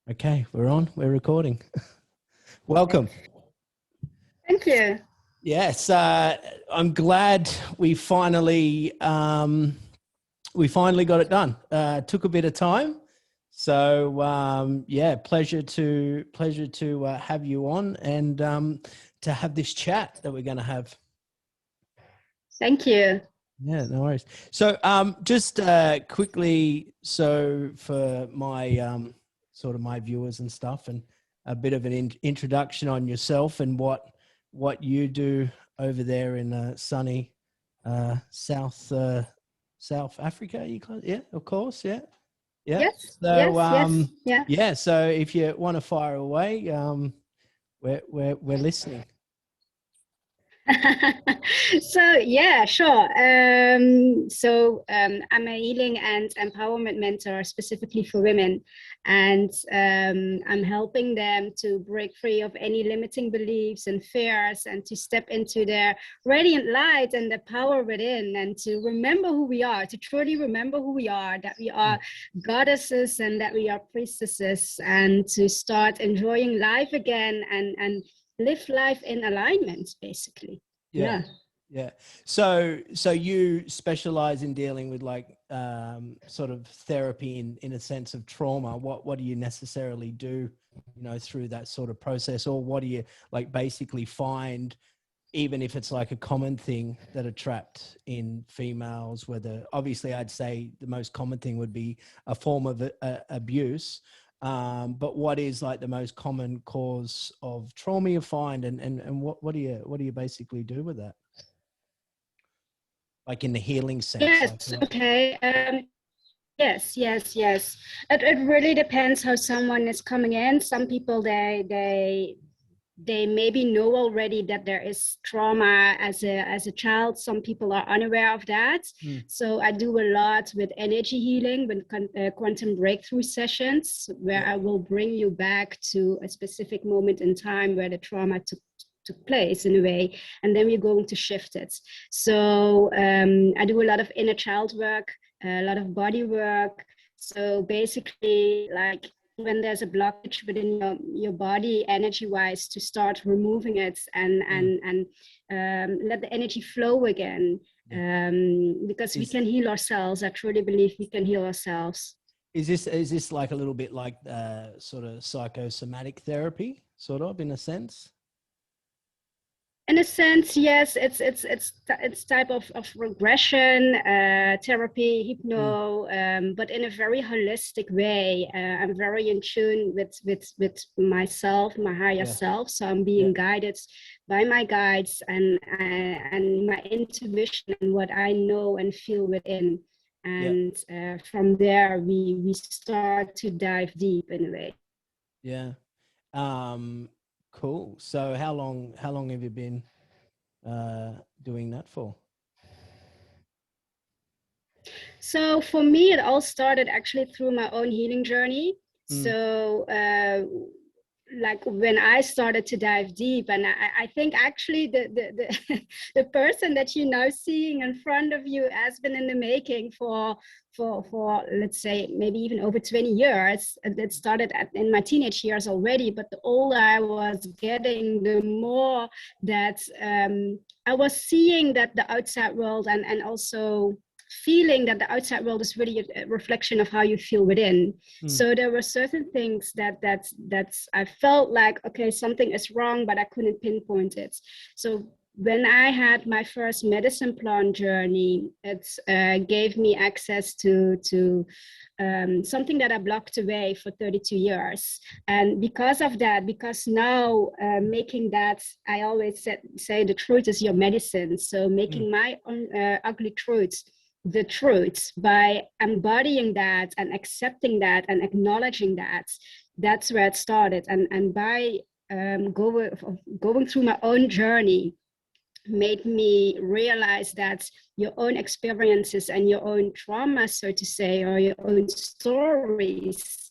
Okay, we're on. We're recording. Welcome. Thank you. Yes, I'm glad we finally got it done. Took a bit of time, so yeah, pleasure to have you on and to have this chat that we're going to have. Thank you. Yeah, no worries. So just quickly, so for my sort of my viewers and stuff, and a bit of an introduction on yourself and what you do over there in sunny South Africa. Yeah, of course, yeah. Yes, So yes, yes, yeah. yeah. So if you want to fire away, we're listening. So yeah, sure. I'm a healing and empowerment mentor specifically for women, and I'm helping them to break free of any limiting beliefs and fears, and to step into their radiant light and the power within, and to remember who we are, to truly remember who we are, that we are goddesses and that we are priestesses, and to start enjoying life again and live life in alignment, basically. Yeah. So you specialize in dealing with like sort of therapy in a sense of trauma. What do you necessarily do, through that sort of process, or what do you like basically find, even if it's like a common thing that are trapped in females, whether obviously I'd say the most common thing would be a form of abuse. But what is like the most common cause of trauma you find, and what do you basically do with that? Like in the healing sense. Yes. Okay. Yes. It really depends how someone is coming in. Some people they maybe know already that there is trauma as a child. Some people are unaware of that. So I do a lot with energy healing, with quantum breakthrough sessions, where I will bring you back to a specific moment in time where the trauma took place in a way, and then we're going to shift it. So I do a lot of inner child work, a lot of body work. So basically, like when there's a blockage within your body energy wise, to start removing it and let the energy flow again, because we can heal ourselves. I truly believe we can heal ourselves. Is this like a little bit like sort of psychosomatic therapy, sort of, in a sense? In a sense, yes, it's type of regression therapy, hypno, but in a very holistic way. I'm very in tune with myself, my higher self. So I'm being guided by my guides and my intuition and what I know and feel within. And from there, we start to dive deep in a way. Yeah. Cool. So how long have you been doing that for? So for me, it all started actually through my own healing journey. So like when I started to dive deep, and I think actually the the person that you're now seeing in front of you has been in the making for let's say maybe even over 20 years. It started in my teenage years already, but the older I was getting, the more that I was seeing that the outside world and also feeling that the outside world is really a reflection of how you feel within. So there were certain things that I felt like, okay, something is wrong, but I couldn't pinpoint it. So when I had my first medicine plant journey, it gave me access to something that I blocked away for 32 years. And because of that, because now making that, I always say the truth is your medicine. So making my own ugly truths the truth, by embodying that and accepting that and acknowledging that, that's where it started. And by going through my own journey made me realize that your own experiences and your own trauma, so to say, or your own stories,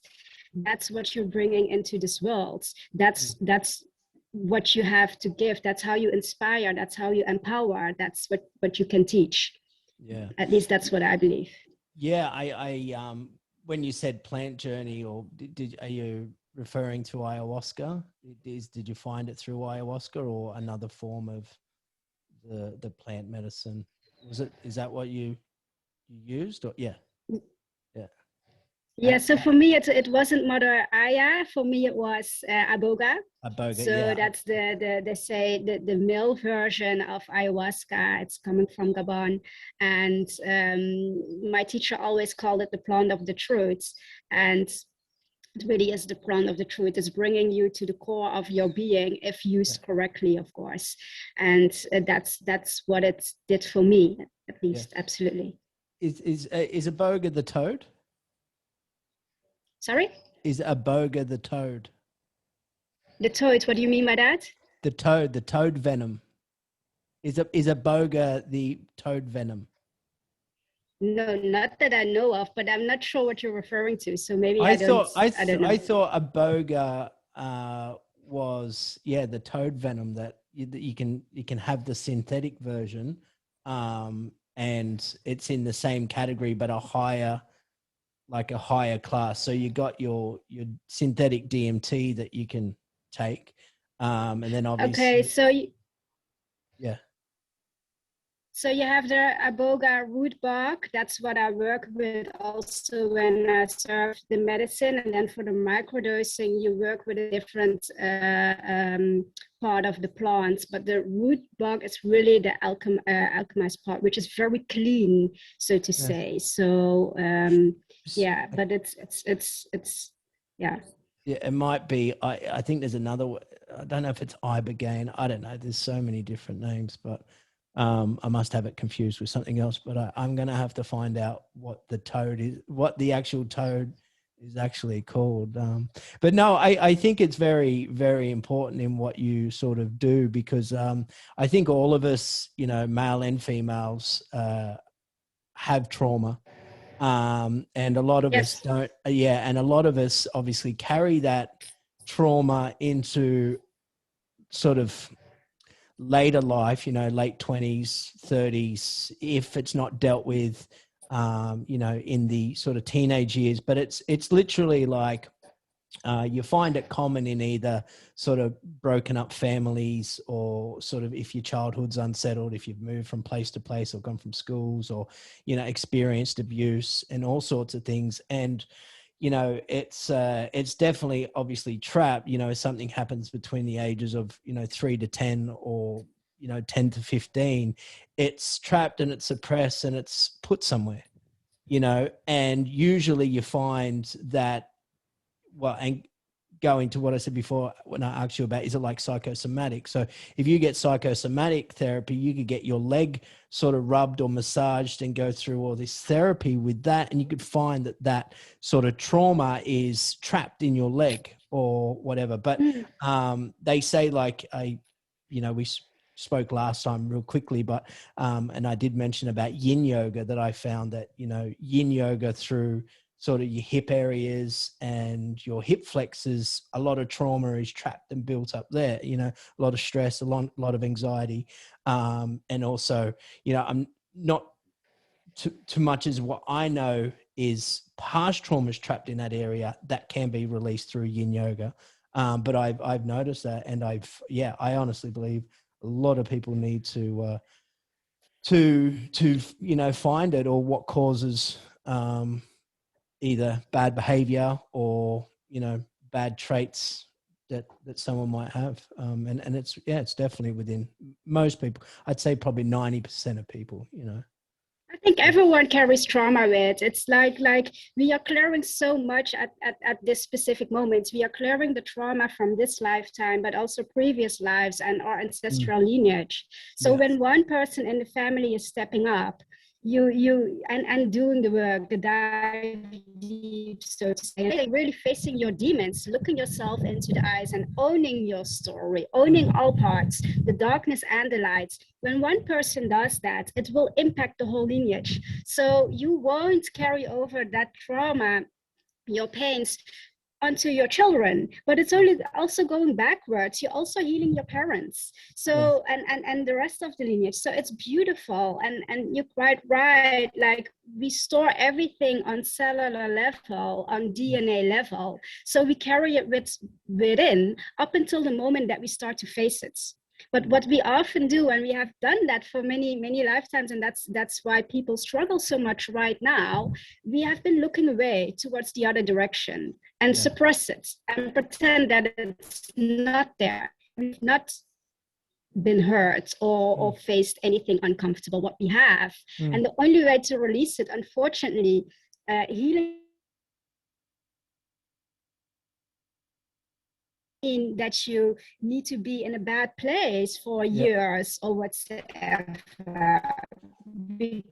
that's what you're bringing into this world. That's what you have to give. That's how you inspire. That's how you empower. That's what you can teach. Yeah. At least that's what I believe. Yeah. I when you said plant journey, or are you referring to ayahuasca? Did you find it through ayahuasca or another form of the plant medicine? Is that what you used? Or yeah. Yeah, so for me, it wasn't Mother Aya. For me, it was Aboga. Iboga, So yeah. that's they say the male version of ayahuasca. It's coming from Gabon, and my teacher always called it the plant of the truth. And it really is the plant of the truth. It's bringing you to the core of your being, if used correctly, of course. And that's what it did for me, at least. Yeah. Absolutely. Is Iboga the toad? Sorry? Is Iboga the toad? The toad, what do you mean by that? The toad venom. Is Iboga the toad venom? No, not that I know of, but I'm not sure what you're referring to. So maybe I don't know. I thought Iboga was the toad venom that you can have the synthetic version, and it's in the same category but a higher class. So you got your synthetic DMT that you can take, and then obviously. Okay, so yeah. So you have the Iboga root bark. That's what I work with also when I serve the medicine. And then for the microdosing, you work with a different part of the plants. But the root bark is really the alchemized part, which is very clean, so to say. So but it's yeah. Yeah, it might be. I think there's another. I don't know if it's ibogaine. I don't know. There's so many different names, but. I must have it confused with something else, but I'm going to have to find out what the actual toad is actually called. But no, I think it's very, very important in what you sort of do, because I think all of us, male and females, have trauma. And a lot of us don't. And a lot of us obviously carry that trauma into sort of later life, late 20s, 30s, if it's not dealt with, in the sort of teenage years. But it's literally like you find it common in either sort of broken up families, or sort of if your childhood's unsettled, if you've moved from place to place or gone from schools, or, experienced abuse and all sorts of things. And it's definitely obviously trapped. If something happens between the ages of 3 to 10, or 10 to 15, it's trapped and it's suppressed and it's put somewhere. And usually you find that, and going to what I said before when I asked you about, is it like psychosomatic? So if you get psychosomatic therapy, you could get your leg sort of rubbed or massaged and go through all this therapy with that, and you could find that sort of trauma is trapped in your leg or whatever. But they say, like, we spoke last time real quickly, but and I did mention about yin yoga, that I found that yin yoga through sort of your hip areas and your hip flexors, a lot of trauma is trapped and built up there, a lot of stress, a lot of anxiety. And also, I'm not too much as what I know is past traumas trapped in that area that can be released through yin yoga. But I've noticed that, and I honestly believe a lot of people need to find it, or what causes, either bad behavior or, bad traits that someone might have. And it's definitely within most people. I'd say probably 90% of people, I think everyone carries trauma with. It's like we are clearing so much at this specific moment. We are clearing the trauma from this lifetime, but also previous lives and our ancestral lineage. So when one person in the family is stepping up, and doing the work, the dive deep, so to say, really facing your demons, looking yourself into the eyes and owning your story, owning all parts, the darkness and the lights. When one person does that, it will impact the whole lineage. So you won't carry over that trauma, your pains, onto your children, but it's only also going backwards. You're also healing your parents, so and the rest of the lineage. So it's beautiful, and you're quite right. Like, we store everything on cellular level, on DNA level, so we carry it within up until the moment that we start to face it. But what we often do, and we have done that for many lifetimes, and that's why people struggle so much right now, we have been looking away towards the other direction and suppress it and pretend that it's not there. We've not been hurt or faced anything uncomfortable. What we have, and the only way to release it, unfortunately, healing, that you need to be in a bad place for years or whatsoever, because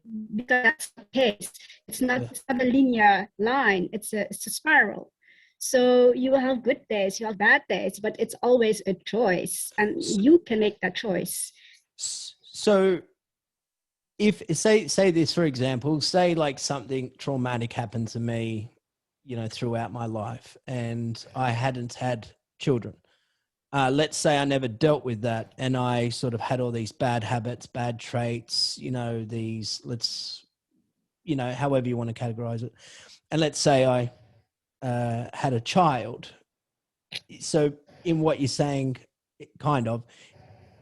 that's the case. It's not a linear line, it's a spiral. So you will have good days, you have bad days, but it's always a choice, and you can make that choice. So if say this, for example, say like something traumatic happened to me, you know, throughout my life, and I hadn't had children. Let's say I never dealt with that, and I sort of had all these bad habits, bad traits, you know, however you want to categorize it. And let's say I had a child. So in what you're saying, kind of,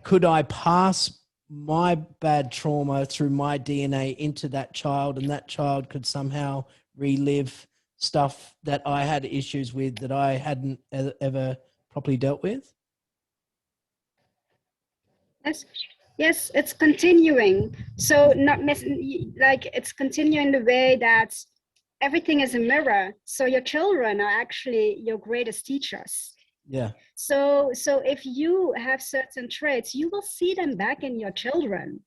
could I pass my bad trauma through my DNA into that child, and that child could somehow relive stuff that I had issues with that I hadn't ever properly dealt with? Yes, it's continuing. So like, it's continuing the way that everything is a mirror. So your children are actually your greatest teachers. Yeah. So if you have certain traits, you will see them back in your children.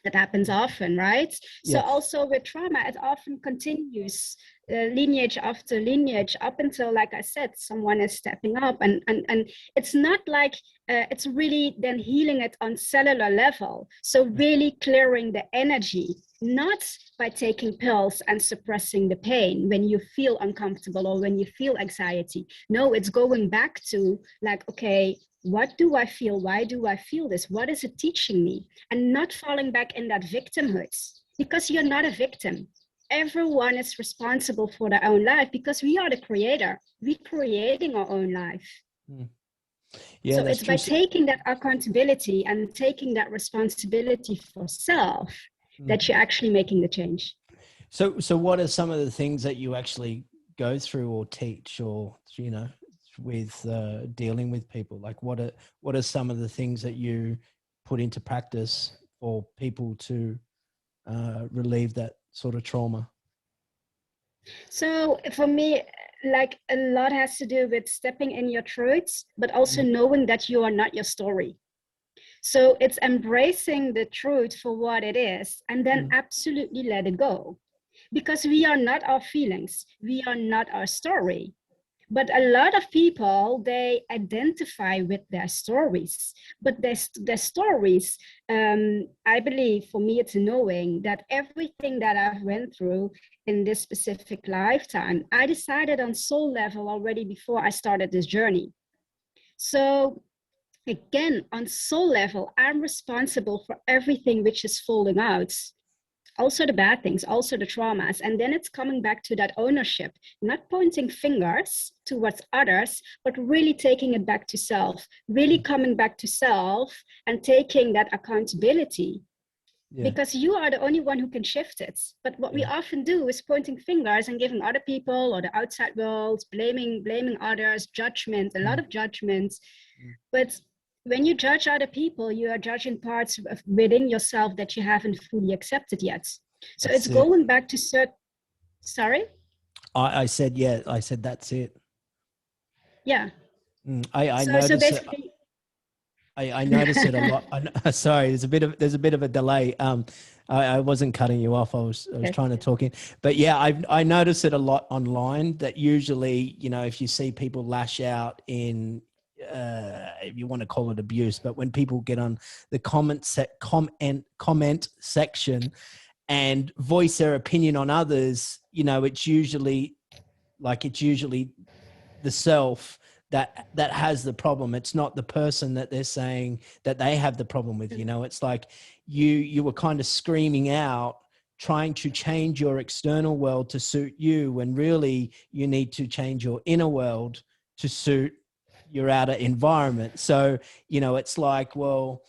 That happens often, right? So also with trauma, it often continues lineage after lineage up until, like I said, someone is stepping up, and it's not like it's really then healing it on cellular level. So really clearing the energy, not by taking pills and suppressing the pain when you feel uncomfortable or when you feel anxiety. No, it's going back to, like, okay, what do I feel? Why do I feel this? What is it teaching me? And not falling back in that victimhood, because you're not a victim. Everyone is responsible for their own life, because we are the creator. We're creating our own life. Yeah, so it's by taking that accountability and taking that responsibility for self that you're actually making the change. So what are some of the things that you actually go through or teach, or, you know, with dealing with people? Like, what are some of the things that you put into practice for people to relieve that sort of trauma? So for me, like, a lot has to do with stepping in your truths, but also knowing that you are not your story. So it's embracing the truth for what it is, and then absolutely let it go. Because we are not our feelings, we are not our story. But a lot of people, they identify with their stories, but their stories, I believe, for me, it's knowing that everything that I've went through in this specific lifetime, I decided on soul level already before I started this journey. So again, on soul level, I'm responsible for everything which is falling out. Also the bad things, also the traumas. And then it's coming back to that ownership, not pointing fingers towards others, but really taking it back to self, really coming back to self and taking that accountability. Because you are the only one who can shift it. But what we often do is pointing fingers and giving other people or the outside world, blaming others, judgment, a lot of judgment. But when you judge other people, you are judging parts within yourself that you haven't fully accepted yet. So it's going back to certain. Sorry? I said that's it. Yeah. I so noticed basically, I notice it a lot. Sorry, there's a bit of a delay. I wasn't cutting you off. I was trying to talk in, but yeah, I notice it a lot online, that usually, you know, if you see people lash out in, if you want to call it abuse, but when people get on the comment section and voice their opinion on others, you know, it's usually the self that has the problem. It's not the person that they're saying that they have the problem with. You know, it's like you were kind of screaming out, trying to change your external world to suit you, when really you need to change your inner world to suit your outer environment. So, you know, it's like, well,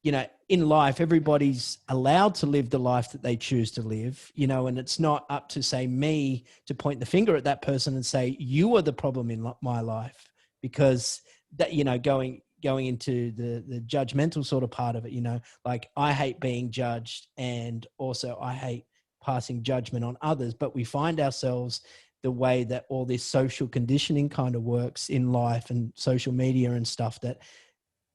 you know, in life, everybody's allowed to live the life that they choose to live, you know, and it's not up to, say, me to point the finger at that person and say, you are the problem in my life, because that, you know, going into the judgmental sort of part of it, you know, like I hate being judged, and also I hate passing judgment on others. But we find ourselves, the way that all this social conditioning kind of works in life and social media and stuff, that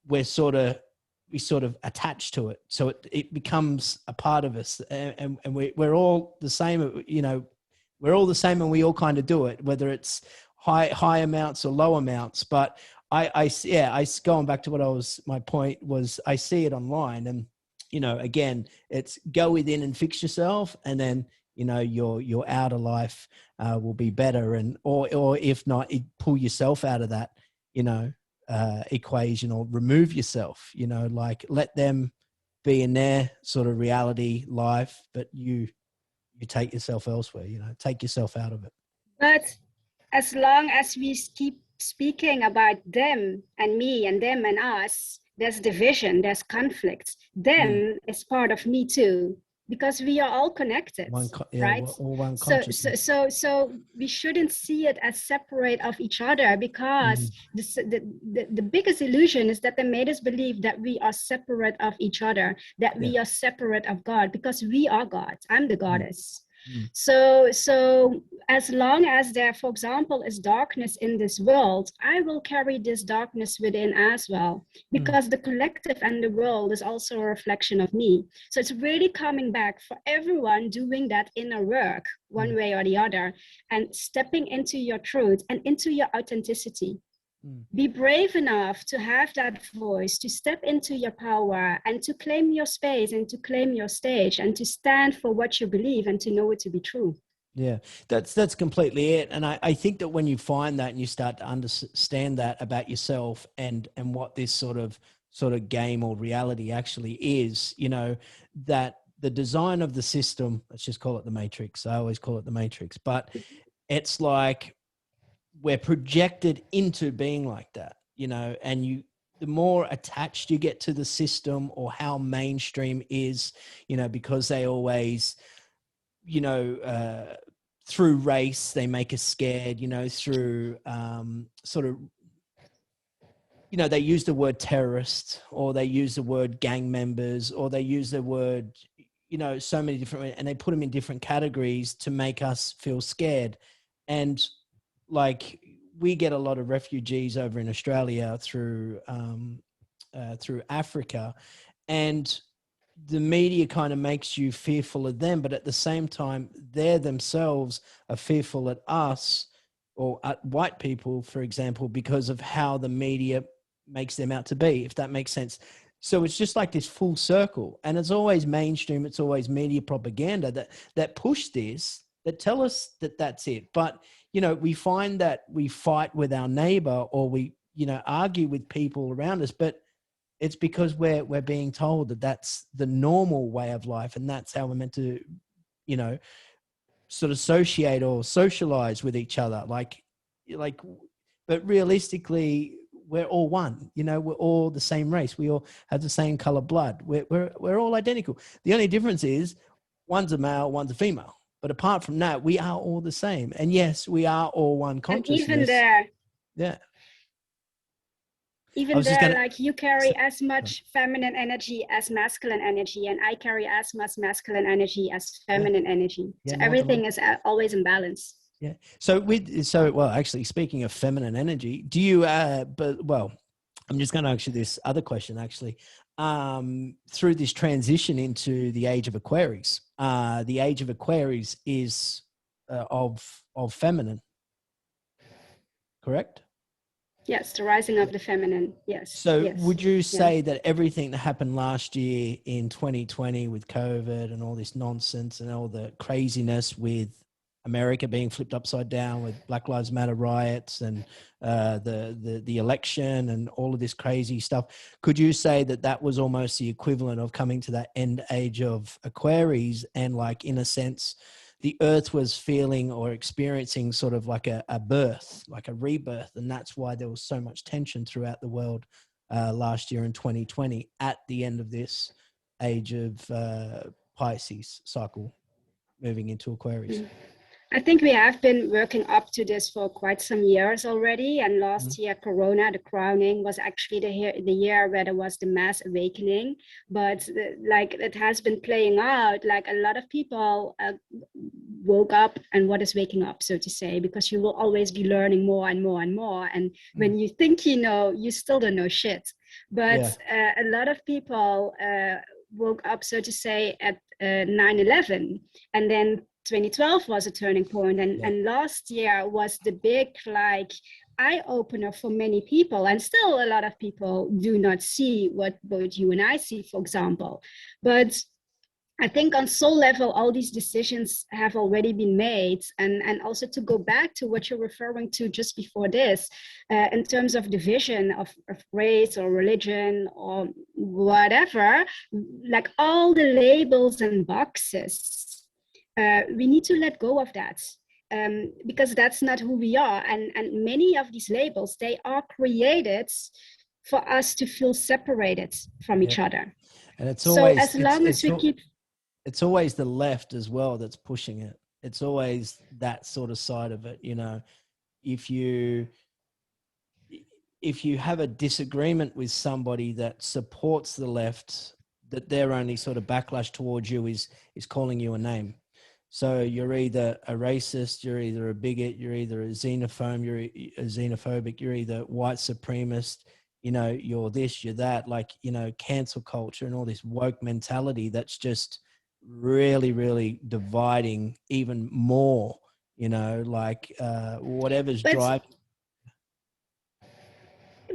we sort of attached to it. So it becomes a part of us, and we're all the same, you know, we're all the same, and we all kind of do it, whether it's high amounts or low amounts. But I going back to my point was, I see it online, and, you know, again, it's go within and fix yourself, and then, you know, your outer life will be better. And, or if not, pull yourself out of that, you know, equation, or remove yourself, you know, like let them be in their sort of reality life, but you take yourself elsewhere, you know, take yourself out of it. But as long as we keep speaking about them and me and them and us, there's division, there's conflict. Them is part of me too, because we are all connected, right? We're all one consciousness. So we shouldn't see it as separate of each other, because the biggest illusion is that they made us believe that we are separate of each other, that we are separate of God, because we are God. I'm the goddess. So as long as there, for example, is darkness in this world, I will carry this darkness within as well, because the collective and the world is also a reflection of me. So it's really coming back for everyone doing that inner work one way or the other, and stepping into your truth and into your authenticity. Be brave enough to have that voice, to step into your power, and to claim your space, and to claim your stage, and to stand for what you believe, and to know it to be true. Yeah, that's completely it. And I think that when you find that and you start to understand that about yourself, and what this sort of game or reality actually is, you know, that the design of the system, let's just call it the matrix. I always call it the matrix, but it's like we're projected into being like that, you know, and the more attached you get to the system, or how mainstream is, you know, because they always, you know, through race, they make us scared, you know, through sort of, you know, they use the word terrorist, or they use the word gang members, or they use the word, you know, so many different, and they put them in different categories to make us feel scared. And like, we get a lot of refugees over in Australia through Africa, and the media kind of makes you fearful of them, but at the same time, they themselves are fearful at us, or at white people, for example, because of how the media makes them out to be, if that makes sense. So it's just like this full circle, and it's always mainstream, it's always media propaganda that push this, that tell us that that's it. But, you know, we find that we fight with our neighbor, or we, you know, argue with people around us, but it's because we're being told that that's the normal way of life, and that's how we're meant to, you know, sort of associate or socialize with each other. Like, but realistically, we're all one. You know, we're all the same race. We all have the same color blood. We're all identical. The only difference is one's a male, one's a female. But apart from that, we are all the same. And yes, we are all one consciousness. And even there, yeah. Even there, like, you carry as much feminine energy as masculine energy, and I carry as much masculine energy as feminine energy. So everything is always in balance. Yeah. So well, actually, speaking of feminine energy, do you? I'm just going to ask you this other question. Actually, through this transition into the age of Aquarius, the age of Aquarius is of feminine, correct? Yes, the rising of the feminine. Yes. So would you say that everything that happened last year in 2020 with COVID and all this nonsense and all the craziness with America being flipped upside down with Black Lives Matter riots and the election and all of this crazy stuff. Could you say that that was almost the equivalent of coming to that end age of Aquarius, and like in a sense, the Earth was feeling or experiencing sort of like a birth, like a rebirth, and that's why there was so much tension throughout the world last year in 2020 at the end of this age of Pisces cycle, moving into Aquarius? I think we have been working up to this for quite some years already. And last year, Corona, the crowning, was actually the year where there was the mass awakening. But like it has been playing out, like a lot of people woke up, and what is waking up, so to say, because you will always be learning more and more and more. And when you think you know, you still don't know shit. But a lot of people woke up, so to say, at 9/11, and then 2012 was a turning point, and last year was the big like eye-opener for many people, and still a lot of people do not see what both you and I see, for example. But I think on soul level, all these decisions have already been made. And also to go back to what you're referring to just before this, in terms of division of race or religion or whatever, like all the labels and boxes, we need to let go of that, because that's not who we are. And many of these labels, they are created for us to feel separated from each other. And it's so always as long as we keep, it's always the left as well that's pushing it. It's always that sort of side of it. You know, if you have a disagreement with somebody that supports the left, that their only sort of backlash towards you is calling you a name. So you're either a racist, you're either a bigot, you're either a xenophobe, you're a xenophobic, you're either white supremacist, you know, you're this, you're that, like, you know, cancel culture and all this woke mentality that's just really, really dividing even more, you know, like whatever's driving.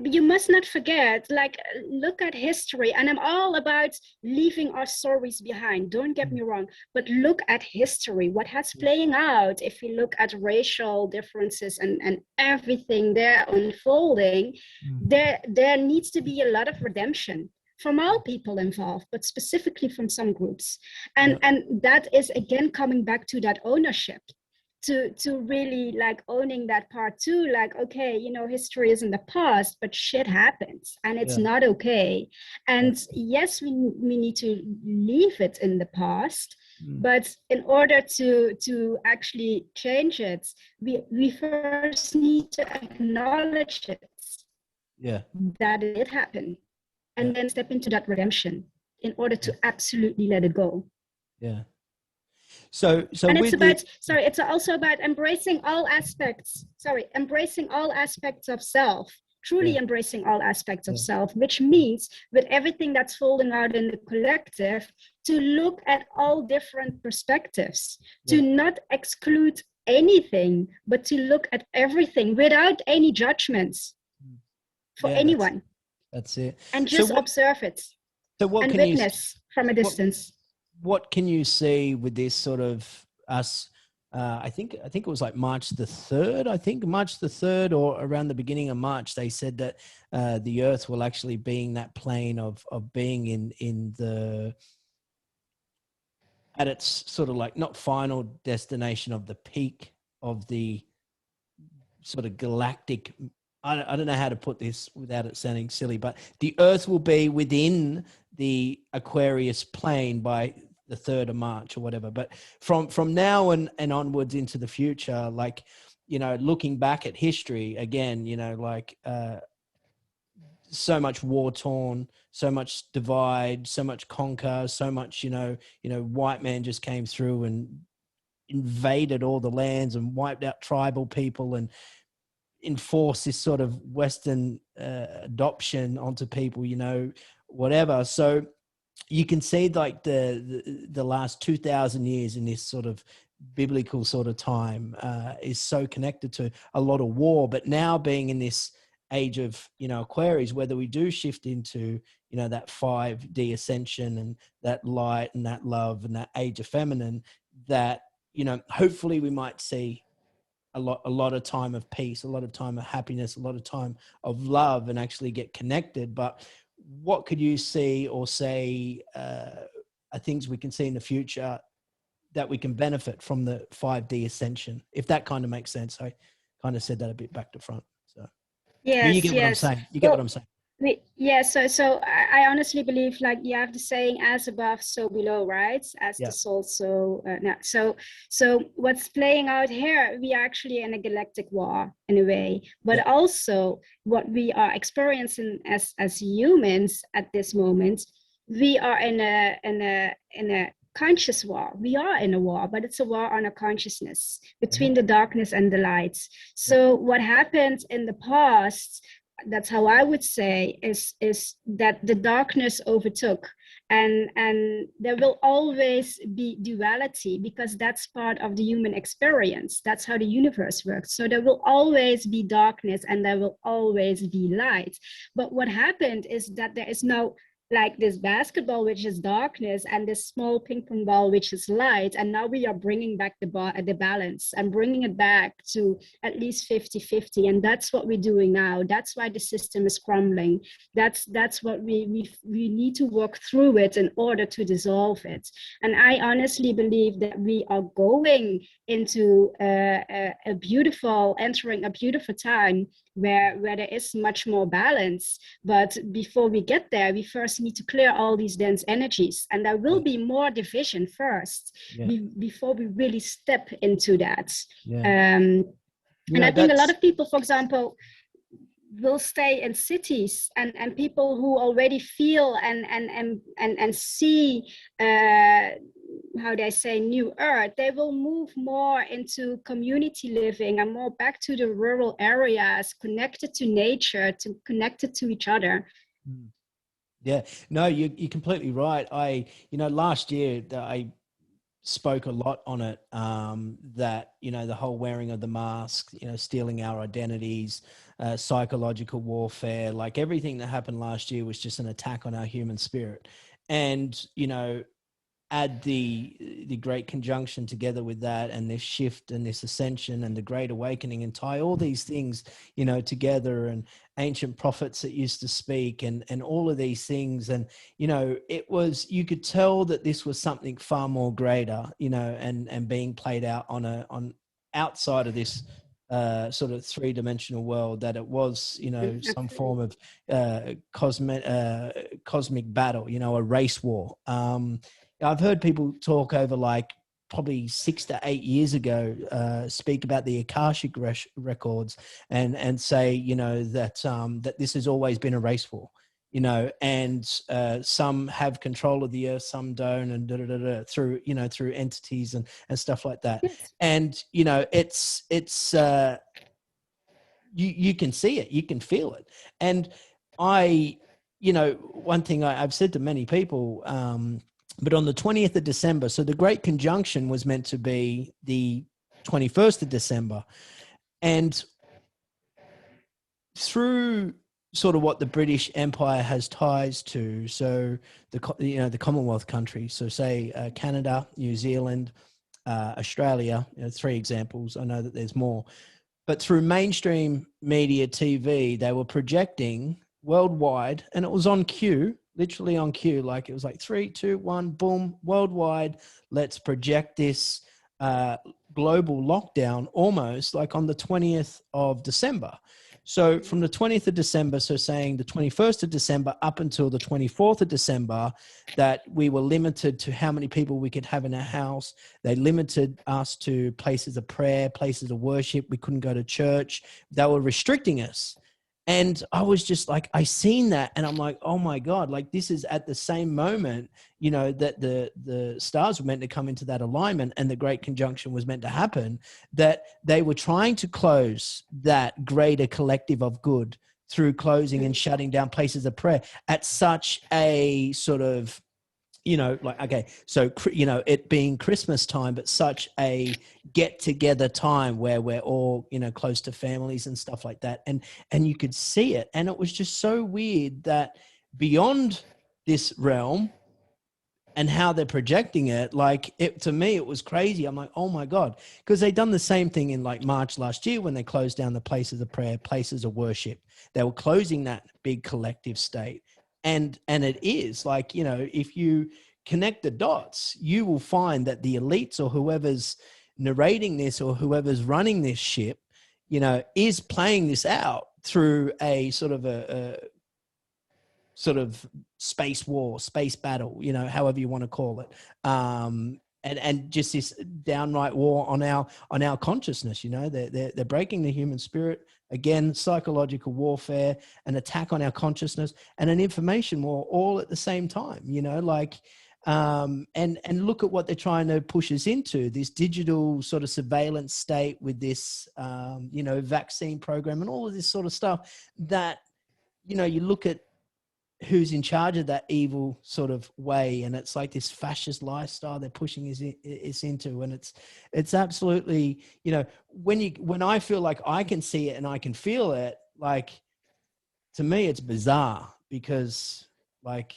You must not forget, like, look at history, and I'm all about leaving our stories behind, don't get me wrong, but look at history, what has playing out. If you look at racial differences and everything there unfolding, there needs to be a lot of redemption from all people involved, but specifically from some groups. And that is again coming back to that ownership, to really like owning that part too, like, okay, you know, history is in the past, but shit happens and it's not okay. And yes, we need to leave it in the past, but in order to actually change it, we first need to acknowledge it, that it happened, and then step into that redemption in order to absolutely let it go. So and it's about it's also about embracing all aspects of self, truly embracing all aspects of self, which means with everything that's folding out in the collective, to look at all different perspectives, to not exclude anything, but to look at everything without any judgments for anyone. That's it. And just observe it, and witness from a distance. What can you see with this sort of us? I think it was like March the 3rd, or around the beginning of March, they said that the Earth will actually be in that plane of being in the, at its sort of like not final destination of the peak of the sort of galactic. I don't know how to put this without it sounding silly, but the Earth will be within the Aquarius plane by the 3rd of March or whatever. But from now and onwards into the future, like, you know, looking back at history again, you know, like so much war torn, so much divide, so much conquer, so much, you know, white man just came through and invaded all the lands and wiped out tribal people and enforce this sort of Western adoption onto people, you know, whatever. So you can see like the last 2,000 years in this sort of biblical sort of time is so connected to a lot of war. But now being in this age of, you know, Aquarius, whether we do shift into, you know, that 5D ascension and that light and that love and that age of feminine, that hopefully we might see a lot of time of peace, a lot of time of happiness, a lot of time of love, and actually get connected. But what could you see or say are things we can see in the future that we can benefit from the 5D ascension, if that kind of makes sense? I kind of said that a bit back to front. So you Yes, get what I'm yes. saying. You get what Well, I'm saying. yeah, so I honestly believe, like, you have the saying, as above so below, right? As Yeah. the soul, so no. So what's playing out here, we are actually in a galactic war in a way, but Yeah. also what we are experiencing as humans at this moment, we are in a conscious war. We are in a war, but it's a war on a consciousness between the darkness and the lights. So what happened in the past, that's how I would say, is that the darkness overtook, and there will always be duality, because that's part of the human experience. That's how the universe works. So there will always be darkness and there will always be light. But what happened is that there is no, like, this basketball, which is darkness, and this small ping pong ball, which is light. And now we are bringing back the balance and bringing it back to at least 50-50. And that's what we're doing now. That's why the system is crumbling. That's what we need to work through it in order to dissolve it. And I honestly believe that we are going into entering a beautiful time where there is much more balance. But before we get there, we first need to clear all these dense energies, and there will be more division first before we really step into that. And I think a lot of people, for example, will stay in cities, and people who already feel and see how they say new earth, they will move more into community living and more back to the rural areas, connected to nature, connected to each other. Yeah, no, you're completely right. Last year I spoke a lot on it, that, the whole wearing of the mask, stealing our identities, psychological warfare, like everything that happened last year was just an attack on our human spirit. And, add the great conjunction together with that, and this shift and this ascension and the great awakening, and tie all these things, together, and ancient prophets that used to speak, and all of these things. And, you could tell that this was something far more greater, and being played out on outside of this sort of three-dimensional world, that it was, some form of cosmic battle, a race war. I've heard people talk over, like, probably 6 to 8 years ago, speak about the Akashic records, and say, that this has always been a race war, and some have control of the earth, some don't, and through entities and stuff like that. And, it's you can see it, you can feel it. And one thing I've said to many people, but on the 20th of December, so the Great Conjunction was meant to be the 21st of December. And through sort of what the British Empire has ties to, so the Commonwealth countries, so say Canada, New Zealand, Australia, 3 examples. I know that there's more. But through mainstream media, TV, they were projecting worldwide, and it was on cue, literally on cue. Like, it was like 3, 2, 1, boom, worldwide. Let's project this global lockdown, almost like on the 20th of December. So from the 20th of December, so saying the 21st of December up until the 24th of December, that we were limited to how many people we could have in a house. They limited us to places of prayer, places of worship. We couldn't go to church. They were restricting us. And I was just like, I seen that, and I'm like, oh my God, like, this is at the same moment, that the stars were meant to come into that alignment, and the Great Conjunction was meant to happen, that they were trying to close that greater collective of good through closing and shutting down places of prayer at such a sort of, like, okay, so, it being Christmas time, but such a get together time where we're all, close to families and stuff like that. And you could see it. And it was just so weird that beyond this realm, and how they're projecting it, like it, to me, it was crazy. I'm like, oh my God, because they done the same thing in like March last year when they closed down the places of prayer, places of worship. They were closing that big collective state. And it is like, you know, if you connect the dots, you will find that the elites or whoever's narrating this or whoever's running this ship, you know, is playing this out through a sort of a sort of space war, space battle, you know, however you want to call it. And just this downright war on our consciousness, you know, they're breaking the human spirit. Again, psychological warfare, an attack on our consciousness, and an information war all at the same time, you know, like, and look at what they're trying to push us into, this digital sort of surveillance state with this, you know, vaccine program and all of this sort of stuff that, you know, you look at who's in charge of that evil sort of way, and it's like this fascist lifestyle they're pushing us into, and it's absolutely, you know, when I feel like I can see it and I can feel it, like, to me it's bizarre, because, like,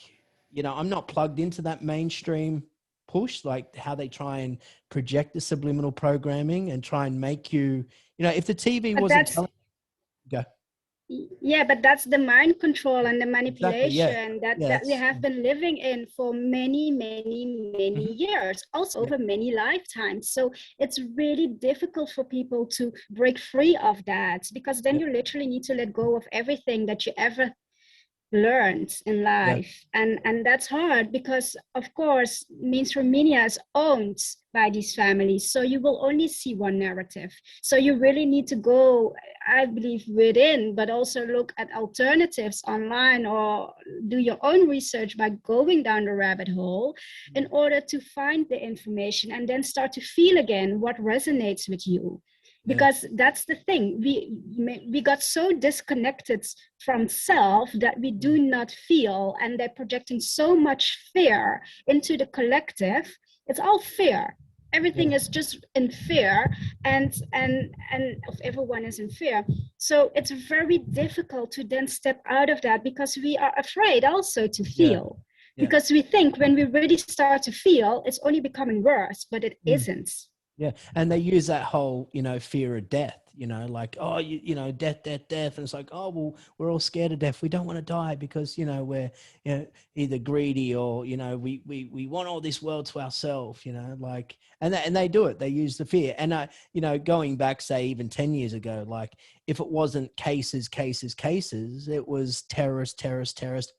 you know, I'm not plugged into that mainstream push, like how they try and project the subliminal programming and try and make you, you know, if the TV wasn't telling, go. Yeah, but that's the mind control and the Exactly, manipulation yeah. that we have been living in for many, many years, also over many lifetimes. So it's really difficult for people to break free of that, because then you literally need to let go of everything that you ever learned in life. And that's hard, because of course mainstream media is owned by these families, so you will only see one narrative. So you really need to go, I believe, within, but also look at alternatives online, or do your own research by going down the rabbit hole in order to find the information, and then start to feel again what resonates with you. Because that's the thing, we got so disconnected from self that we do not feel, and they're projecting so much fear into the collective. It's all fear. Everything is just in fear, and everyone is in fear. So it's very difficult to then step out of that, because we are afraid also to feel. Because we think when we really start to feel, it's only becoming worse, but it isn't. Yeah. And they use that whole, you know, fear of death, you know, like, oh, you know, death. And it's like, oh, well, we're all scared of death. We don't want to die because, you know, we're, you know, either greedy or, you know, we want all this world to ourselves, you know, like, and they do it. They use the fear. And, you know, going back, say, even 10 years ago, like, if it wasn't cases, it was terrorist,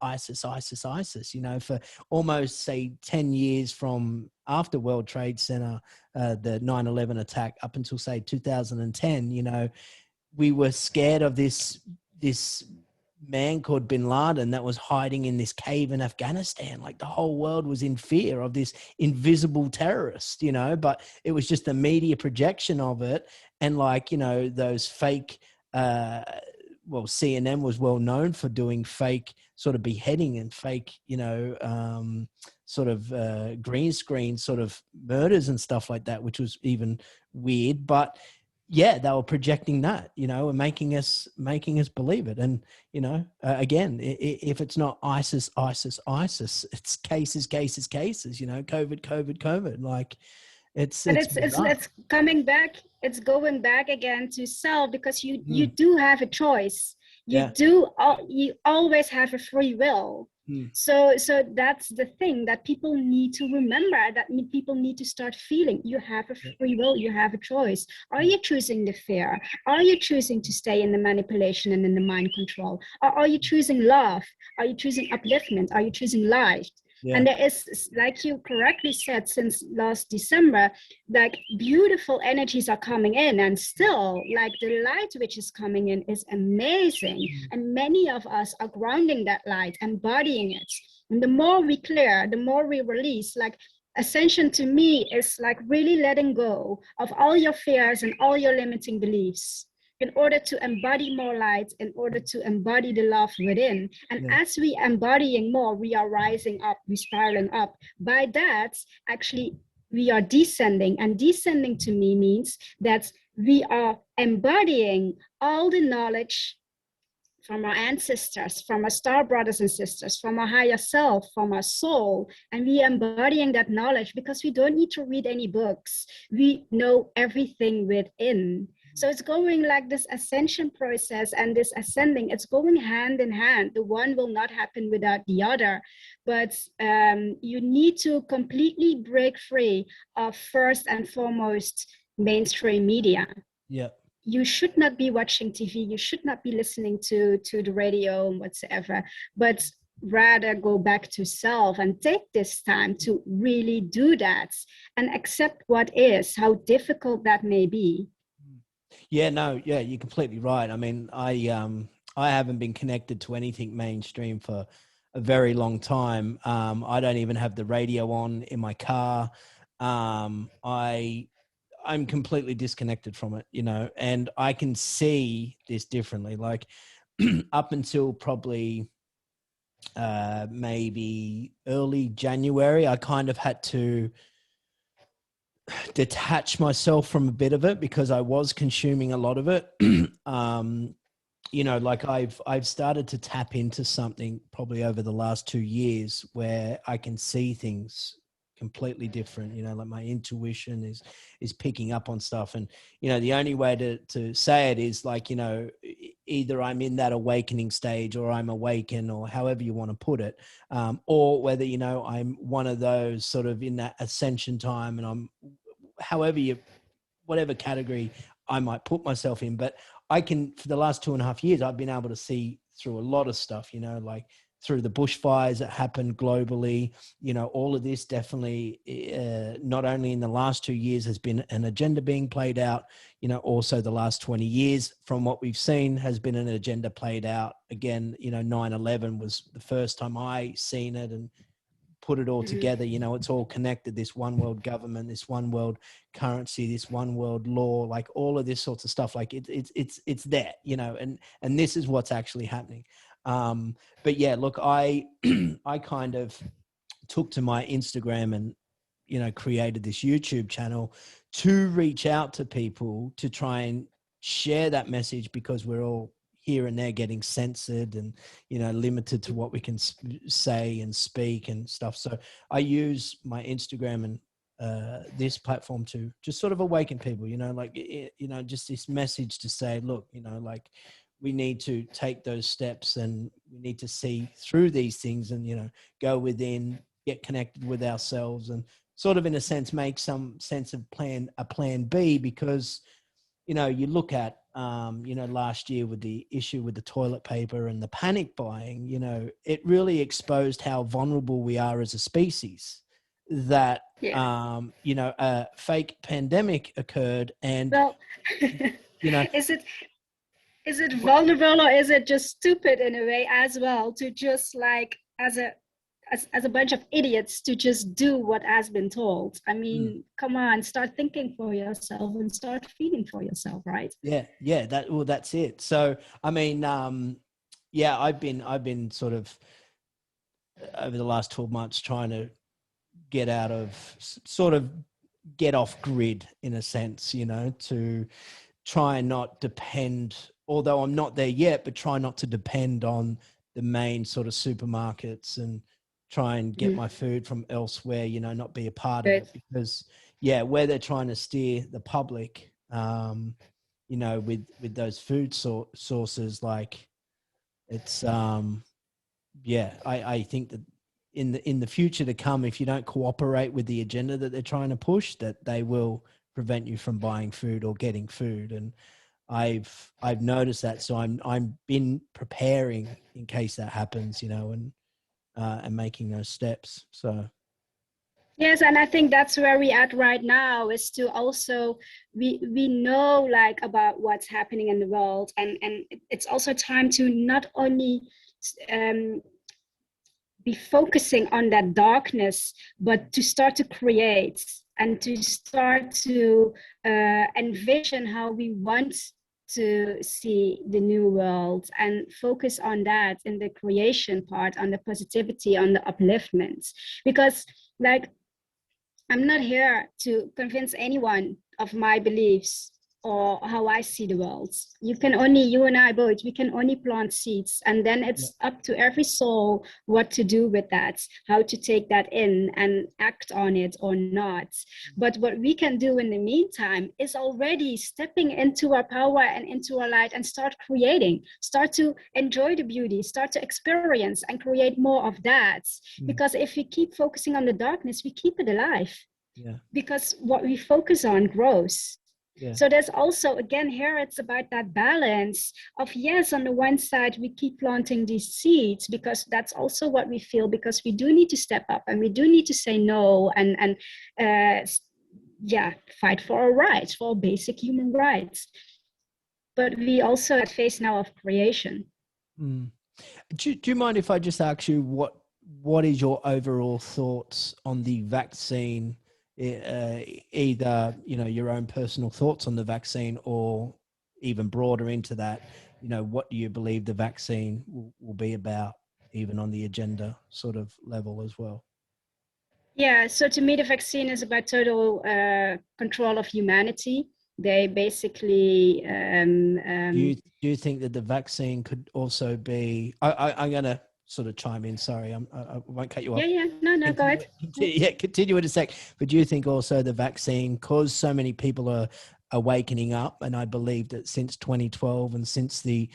ISIS, you know, for almost, say, 10 years from after World Trade Center, the 9/11 attack up until, say, 2010, you know, we were scared of this man called Bin Laden that was hiding in this cave in Afghanistan. Like, the whole world was in fear of this invisible terrorist, you know, but it was just the media projection of it. And, like, you know, those fake, well, CNN was well known for doing fake sort of beheading and fake, you know, sort of green screen sort of murders and stuff like that, which was even weird. But yeah, they were projecting that, you know, and making us believe it. And, you know, again, if it's not ISIS, it's cases, you know, COVID. Like, it's coming back. It's going back again to self, because you do have a choice. You always have a free will. So that's the thing that people need to remember, that people need to start feeling. You have a free will, you have a choice. Are you choosing the fear? Are you choosing to stay in the manipulation and in the mind control? Or are you choosing love? Are you choosing upliftment? Are you choosing life? And there is, like you correctly said, since last December, like, beautiful energies are coming in, and still, like, the light which is coming in is amazing. And many of us are grounding that light, embodying it. And the more we clear, the more we release. Like, Ascension to me is like really letting go of all your fears and all your limiting beliefs, in order to embody more light, in order to embody the love within. And as we embodying more, we are rising up, we spiraling up. By that, actually, we are descending. And descending to me means that we are embodying all the knowledge from our ancestors, from our star brothers and sisters, from our higher self, from our soul. And we are embodying that knowledge because we don't need to read any books. We know everything within. So it's going like this ascension process and this ascending, it's going hand in hand. The one will not happen without the other. But you need to completely break free of first and foremost mainstream media. Yeah. You should not be watching TV, you should not be listening to the radio and whatsoever, but rather go back to self and take this time to really do that and accept what is, how difficult that may be. Yeah, no, yeah, you're completely right. I mean, I haven't been connected to anything mainstream for a very long time. I don't even have the radio on in my car. I'm completely disconnected from it, you know, and I can see this differently. Like up until probably maybe early January, I kind of had to detach myself from a bit of it because I was consuming a lot of it. You know, like I've started to tap into something probably over the last 2 years where I can see things completely different. You know, like my intuition is picking up on stuff, and you know, the only way to say it is like, you know, either I'm in that awakening stage or I'm awakened, or however you want to put it, or whether, you know, I'm one of those sort of in that ascension time, and I'm however you, whatever category I might put myself in. But I can, for the last 2.5 years, I've been able to see through a lot of stuff, you know, like through the bushfires that happened globally, you know, all of this definitely, not only in the last 2 years has been an agenda being played out, you know, also the last 20 years from what we've seen has been an agenda played out. Again, you know, 9/11 was the first time I seen it and put it all together. You know, it's all connected, this one world government, this one world currency, this one world law, like all of this sorts of stuff. Like it's there, you know, and this is what's actually happening. But yeah, look, I I kind of took to my Instagram and, you know, created this YouTube channel to reach out to people to try and share that message, because we're all here and there getting censored and, you know, limited to what we can say and speak and stuff. So I use my Instagram and this platform to just sort of awaken people, you know, like, you know, just this message to say, look, you know, like we need to take those steps and we need to see through these things and, you know, go within, get connected with ourselves, and sort of in a sense make some sense of a plan B. Because, you know, you look at, you know, last year with the issue with the toilet paper and the panic buying, you know, it really exposed how vulnerable we are as a species, that, you know, a fake pandemic occurred and, Well, you know, is it vulnerable, or is it just stupid in a way as well, to just like as a bunch of idiots to just do what has been told? I mean, come on, start thinking for yourself and start feeling for yourself, right? Yeah, that's it. So I mean, yeah, I've been sort of over the last 12 months trying to get out of, sort of get off grid in a sense, you know, to try and not depend, although I'm not there yet, but try not to depend on the main sort of supermarkets and try and get my food from elsewhere, you know, not be a part of it. Because yeah, where they're trying to steer the public, you know, with those food sources, like it's, yeah, I think that in the future to come, if you don't cooperate with the agenda that they're trying to push, that they will prevent you from buying food or getting food. And I've noticed that. So I'm been preparing in case that happens, you know, and making those steps. So Yes, and I think that's where we at right now, is to also, we know like about what's happening in the world, and it's also time to not only be focusing on that darkness, but to start to create and to start to envision how we want to see the new world, and focus on that in the creation part, on the positivity, on the upliftment. Because like, I'm not here to convince anyone of my beliefs. or how I see the world. You and I both, we can only plant seeds, and then it's up to every soul what to do with that, how to take that in and act on it or not. But what we can do in the meantime is already stepping into our power and into our light and start creating, start to enjoy the beauty, start to experience and create more of that. Because if we keep focusing on the darkness, we keep it alive. Because what we focus on grows. So there's also, again, here it's about that balance of, yes, on the one side, we keep planting these seeds because that's also what we feel, because we do need to step up and we do need to say no and fight for our rights, for our basic human rights. But we also at phase now of creation. Do you mind if I just ask you what is your overall thoughts on the vaccine? Either your own personal thoughts on the vaccine, or even broader into that, what do you believe the vaccine will be about, even on the agenda sort of level as well? Yeah, so to me the vaccine is about total control of humanity. They basically do you think that the vaccine could also be, I'm gonna sort of chime in, sorry, I won't cut you off. No, go ahead. Continue in a sec. But do you think also the vaccine, because so many people are awakening up, and I believe that since 2012 and since the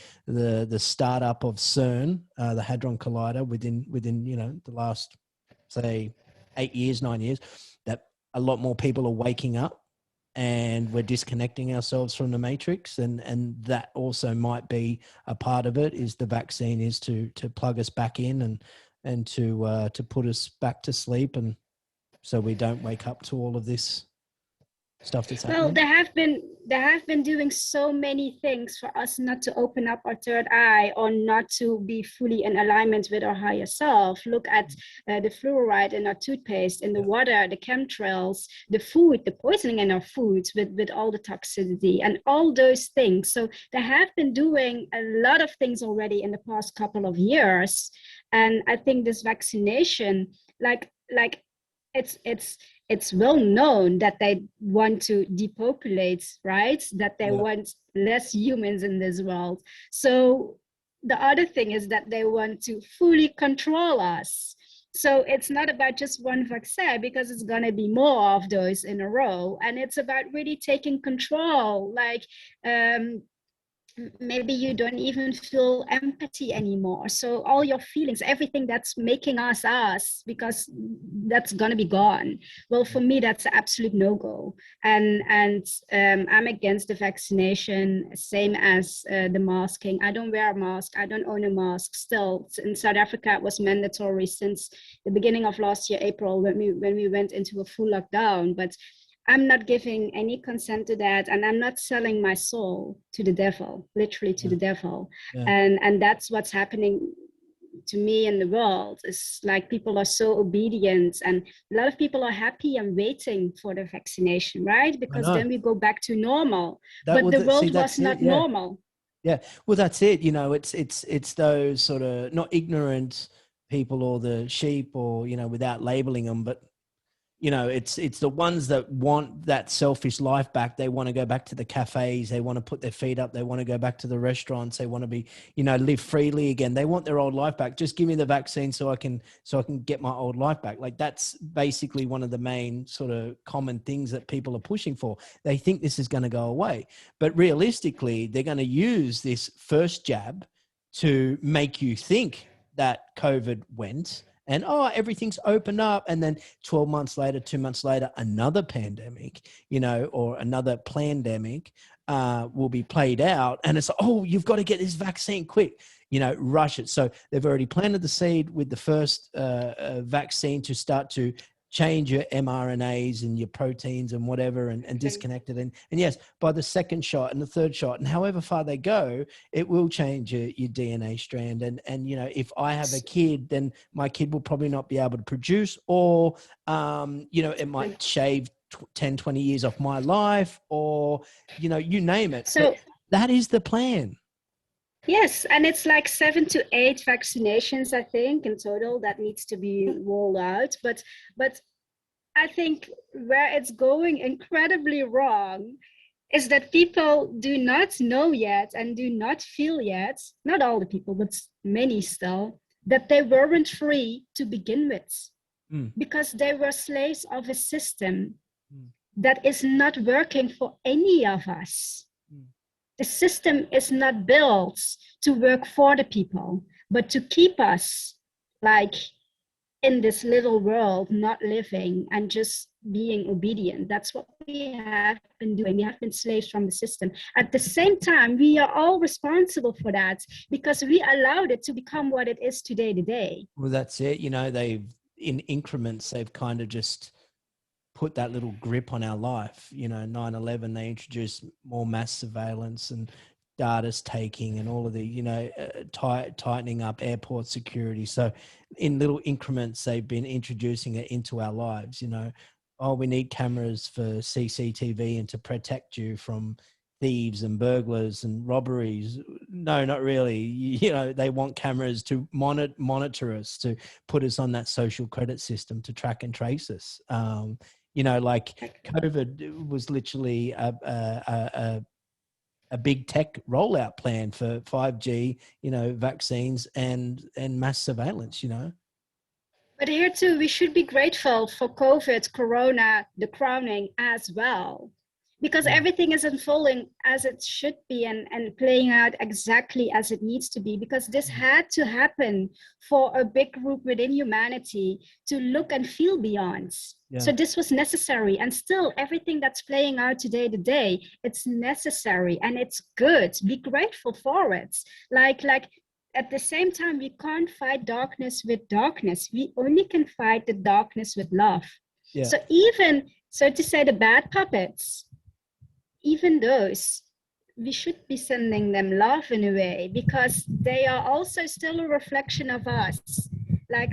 startup of CERN, the Hadron Collider, within the last, say, 8 years, 9 years, that a lot more people are waking up, and we're disconnecting ourselves from the matrix, and that also might be a part of it, is the vaccine is to plug us back in and to put us back to sleep, and so we don't wake up to all of this stuff that's happening. Well, they have been doing so many things for us not to open up our third eye, or not to be fully in alignment with our higher self. Look at the fluoride in our toothpaste, in the water, the chemtrails, the food, the poisoning in our foods with all the toxicity and all those things. So they have been doing a lot of things already in the past couple of years. And I think this vaccination, like it's well known that they want to depopulate, right? That they want less humans in this world. So the other thing is that they want to fully control us. So it's not about just one vaccine, because it's going to be more of those in a row. And it's about really taking control. Like, maybe you don't even feel empathy anymore. So all your feelings, everything that's making us us, because that's going to be gone. Well, for me, that's an absolute no-go. And I'm against the vaccination, same as the masking. I don't wear a mask. I don't own a mask. Still, in South Africa, it was mandatory since the beginning of last year, April, when we went into a full lockdown. But I'm not giving any consent to that, and I'm not selling my soul to the devil, literally to the devil. And that's what's happening to me in the world. Is like, people are so obedient, and a lot of people are happy and waiting for the vaccination, right? Because then we go back to normal. But the world was not normal. Yeah, well, that's it. It's those sort of, not ignorant people or the sheep, or without labeling them, but it's the ones that want that selfish life back. They want to go back to the cafes. They want to put their feet up. They want to go back to the restaurants. They want to be, live freely again. They want their old life back. Just give me the vaccine so I can get my old life back. Like, that's basically one of the main sort of common things that people are pushing for. They think this is going to go away, but realistically, they're going to use this first jab to make you think that COVID went, and everything's opened up, and then 12 months later, 2 months later, another pandemic, or another plandemic will be played out, and it's you've got to get this vaccine quick, rush it. So they've already planted the seed with the first vaccine to start to change your mRNAs and your proteins and whatever, and disconnect it. And yes, by the second shot and the third shot, and however far they go, it will change your DNA strand. And if I have a kid, then my kid will probably not be able to produce, or, it might shave 10, 20 years off my life, or, you name it. So that is the plan. Yes, and it's like 7 to 8 vaccinations, I think, in total that needs to be rolled out. But I think where it's going incredibly wrong is that people do not know yet and do not feel yet, not all the people, but many still, that they weren't free to begin with, because they were slaves of a system that is not working for any of us. The system is not built to work for the people, but to keep us like in this little world, not living and just being obedient. That's what we have been doing. We have been slaves from the system. At the same time, we are all responsible for that because we allowed it to become what it is today. Well, that's it. You know, in increments, they've kind of just put that little grip on our life. You know, 9/11, they introduced more mass surveillance and data's taking and all of the, you know, tightening up airport security. So in little increments, they've been introducing it into our lives, you know. Oh, we need cameras for CCTV and to protect you from thieves and burglars and robberies. No, not really. You know, they want cameras to monitor us, to put us on that social credit system, to track and trace us. You know, like COVID was literally a big tech rollout plan for 5G, you know, vaccines and mass surveillance, you know. But here too, we should be grateful for COVID, Corona, the crowning as well, because everything is unfolding as it should be and playing out exactly as it needs to be, because this had to happen for a big group within humanity to look and feel beyond. Yeah. So this was necessary, and still everything that's playing out today, it's necessary and it's good. Be grateful for it. Like at the same time, we can't fight darkness with darkness. We only can fight the darkness with love. Yeah. So even, so to say, the bad puppets, even those, we should be sending them love in a way, because they are also still a reflection of us. Like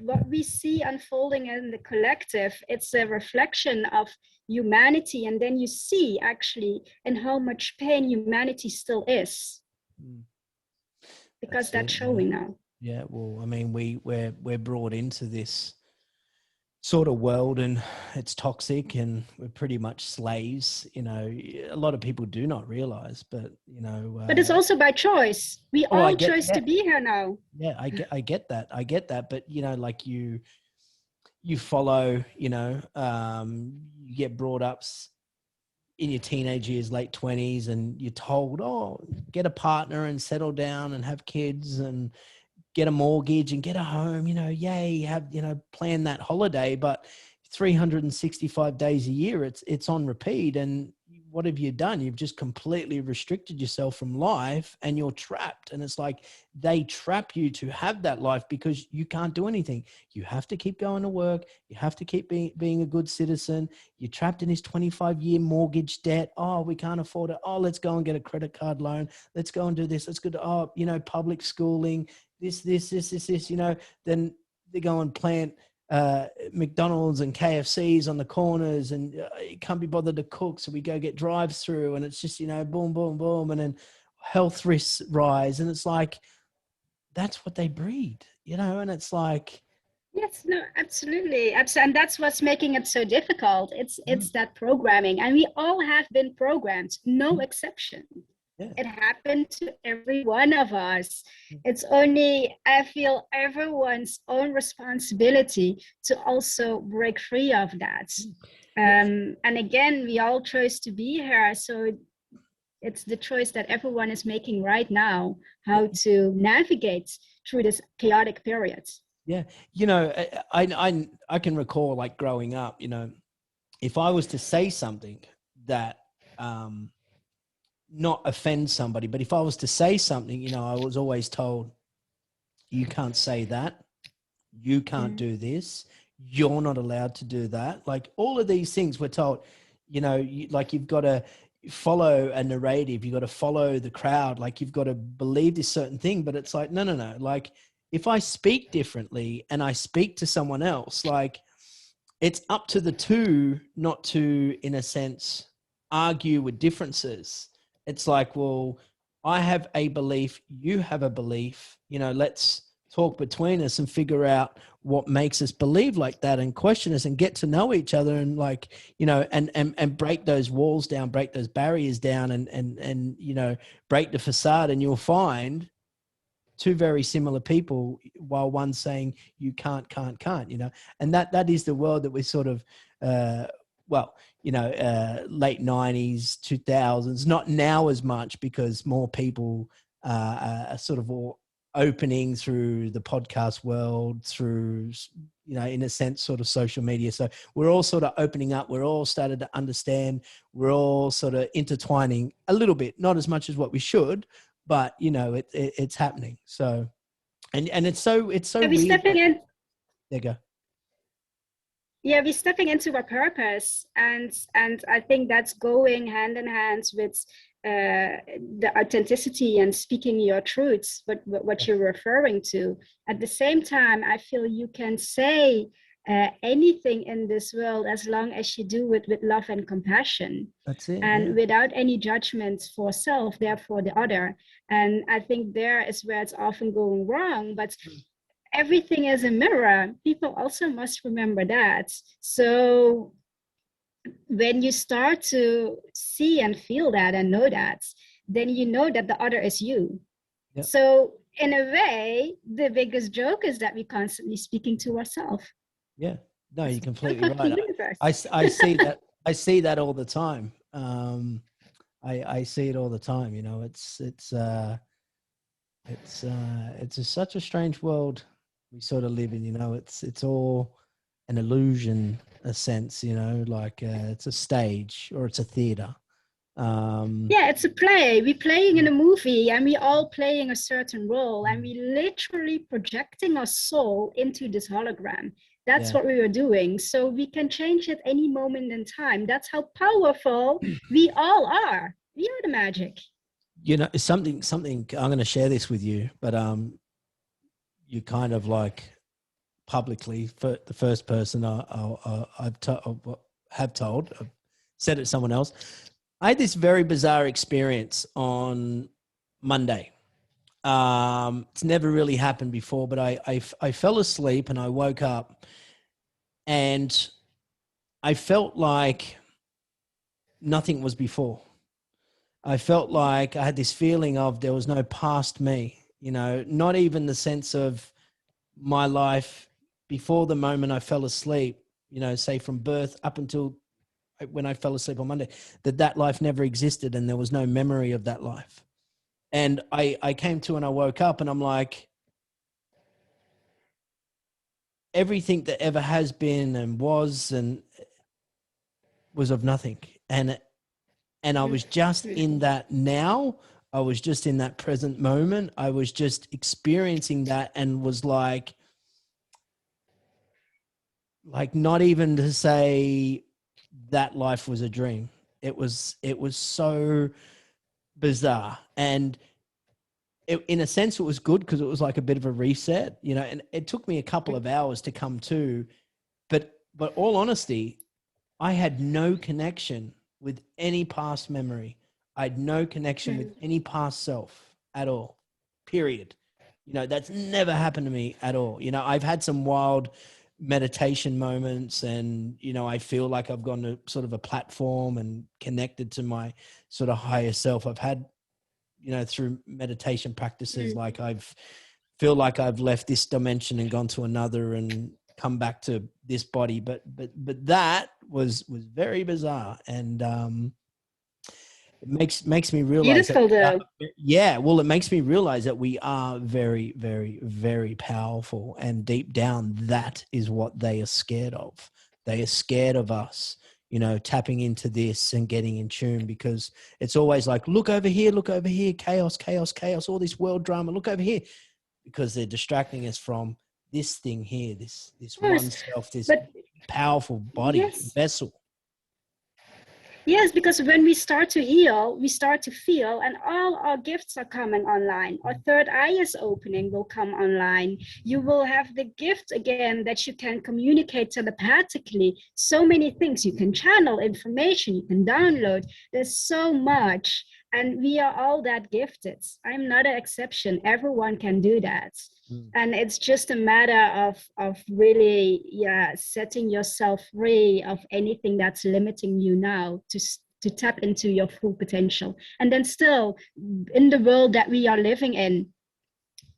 what we see unfolding in the collective, it's a reflection of humanity. And then you see actually in how much pain humanity still is. Because that's showing now. Yeah, well, I mean, we're brought into this sort of world and it's toxic and we're pretty much slaves. You know, a lot of people do not realize, but you know. But it's also by choice. We all chose to be here now. Yeah, I get that. But you know, like you follow, you know, you get brought up in your teenage years, late 20s, and you're told, oh, get a partner and settle down and have kids and get a mortgage and get a home, you know, yay, have, you know, plan that holiday. But 365 days a year, it's on repeat. And what have you done? You've just completely restricted yourself from life and you're trapped. And it's like they trap you to have that life because you can't do anything. You have to keep going to work. You have to keep being a good citizen. You're trapped in this 25-year mortgage debt. Oh, we can't afford it. Oh, let's go and get a credit card loan. Let's go and do this. Let's go to, oh, you know, public schooling, this, you know, then they go and plant McDonald's and KFCs on the corners, and you can't be bothered to cook, so we go get drive-through, and it's just, you know, boom, boom, boom, and then health risks rise, and it's like that's what they breed, you know, and it's like, yes, no, absolutely, and that's what's making it so difficult. It's that programming, and we all have been programmed, no exception. Yeah. It happened to every one of us. It's only, I feel, everyone's own responsibility to also break free of that. And again, we all chose to be here. So it's the choice that everyone is making right now, how to navigate through this chaotic period. Yeah. You know, I can recall, like, growing up, you know, if I was to say something that, not offend somebody, but if I was to say something, you know, I was always told, you can't say that, you can't do this, you're not allowed to do that. Like all of these things we're told, you know, like you've got to follow a narrative, you've got to follow the crowd, like you've got to believe this certain thing. But it's like, no. Like if I speak differently and I speak to someone else, like it's up to the two not to, in a sense, argue with differences. It's like, well, I have a belief, you have a belief, you know, let's talk between us and figure out what makes us believe like that and question us and get to know each other and like, you know, and break those walls down, break those barriers down and, you know, break the facade, and you'll find two very similar people while one's saying you can't, you know, and that is the world that we sort of, well, you know, late 90s, 2000s, not now as much because more people are sort of all opening through the podcast world, through, you know, in a sense, sort of social media. So we're all sort of opening up. We're all started to understand. We're all sort of intertwining a little bit, not as much as what we should, but you know, it's happening. So, and it's so Are we weird. stepping in? There you go. Yeah, we're stepping into a purpose, and I think that's going hand in hand with the authenticity and speaking your truths, what you're referring to. At the same time, I feel you can say anything in this world as long as you do it with love and compassion. That's it. And without any judgments for self, therefore the other. And I think there is where it's often going wrong. But everything is a mirror. People also must remember that. So when you start to see and feel that and know that, then you know that the other is you. Yep. So in a way, the biggest joke is that we're constantly speaking to ourselves. Yeah, no, you're completely right. I see that. I see that all the time. I see it all the time. You know, it's such a strange world we sort of live in. You know, it's all an illusion, a sense. You know, like it's a stage or it's a theater. Yeah, it's a play. We're playing in a movie, and we all playing a certain role, and we literally projecting our soul into this hologram. That's what we were doing. So we can change at any moment in time. That's how powerful we all are. We are the magic. You know, something I'm going to share this with you, but you kind of like publicly, for the first person I've told, I've said it to someone else. I had this very bizarre experience on Monday. It's never really happened before, but I fell asleep and I woke up and I felt like nothing was before. I felt like I had this feeling of there was no past me, you know, not even the sense of my life before the moment I fell asleep, you know, say from birth up until when I fell asleep on Monday, that life never existed and there was no memory of that life. And I came to and I woke up and I'm like, everything that ever has been and was of nothing. And I was just in that now. I was just in that present moment. I was just experiencing that and was like not even to say that life was a dream. It was so bizarre. And in a sense, it was good because it was like a bit of a reset, you know, and it took me a couple of hours to come to, but all honesty, I had no connection with any past memory. I had no connection with any past self at all, period. You know, that's never happened to me at all. You know, I've had some wild meditation moments and, you know, I feel like I've gone to sort of a platform and connected to my sort of higher self. I've had, you know, through meditation practices, like feel like I've left this dimension and gone to another and come back to this body. But that was very bizarre. And, it makes me realize beautiful though. Well, it makes me realize that we are very, very, very powerful, and deep down, that is what they are scared of. They are scared of us, you know, tapping into this and getting in tune, because it's always like, look over here, chaos, chaos, chaos, all this world drama, look over here, because they're distracting us from this thing here, this one self, this powerful body, vessel. Yes, because when we start to heal, we start to feel, and all our gifts are coming online. Our third eye is opening, will come online. You will have the gift again that you can communicate telepathically. So many things. You can channel information, you can download. There's so much. And we are all that gifted. I'm not an exception. Everyone can do that. And it's just a matter of really, yeah, setting yourself free of anything that's limiting you now to tap into your full potential. And then still, in the world that we are living in,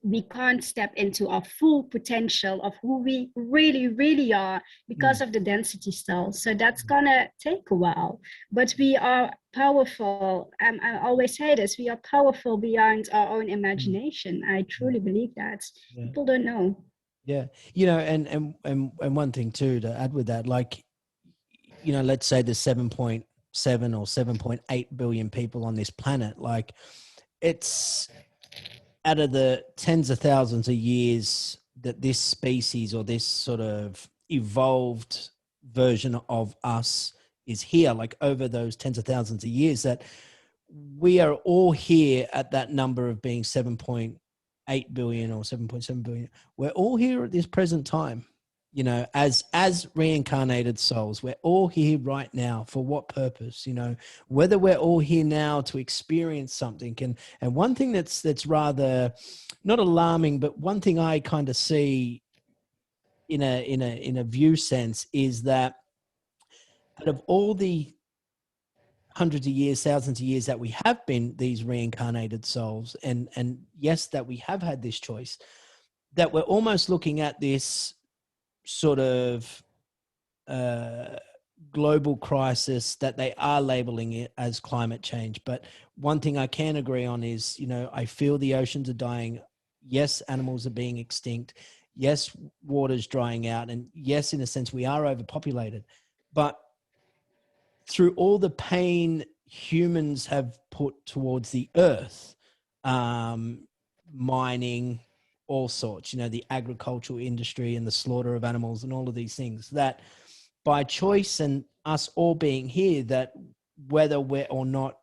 we can't step into our full potential of who we really, really are because of the density still. So that's gonna take a while, but we are powerful. I always say this, we are powerful beyond our own imagination. I truly believe that. People don't know. Yeah. You know, and one thing too, to add with that, like, you know, let's say there's 7.7 or 7.8 billion people on this planet. Like, it's out of the tens of thousands of years that this species or this sort of evolved version of us is here, like over those tens of thousands of years, that we are all here at that number of being 7.8 billion or 7.7 billion. We're all here at this present time, you know, as reincarnated souls. We're all here right now. For what purpose? You know, whether we're all here now to experience something. And one thing that's rather not alarming, but one thing I kind of see in a view sense is that out of all the hundreds of years, thousands of years that we have been these reincarnated souls, and yes, that we have had this choice, that we're almost looking at this sort of global crisis that they are labeling it as climate change. But one thing I can agree on is, you know, I feel the oceans are dying. Yes, animals are being extinct. Yes, water's drying out. And yes, in a sense, we are overpopulated. But through all the pain humans have put towards the earth, mining, all sorts, you know, the agricultural industry and the slaughter of animals and all of these things, that by choice and us all being here, that whether we're or not,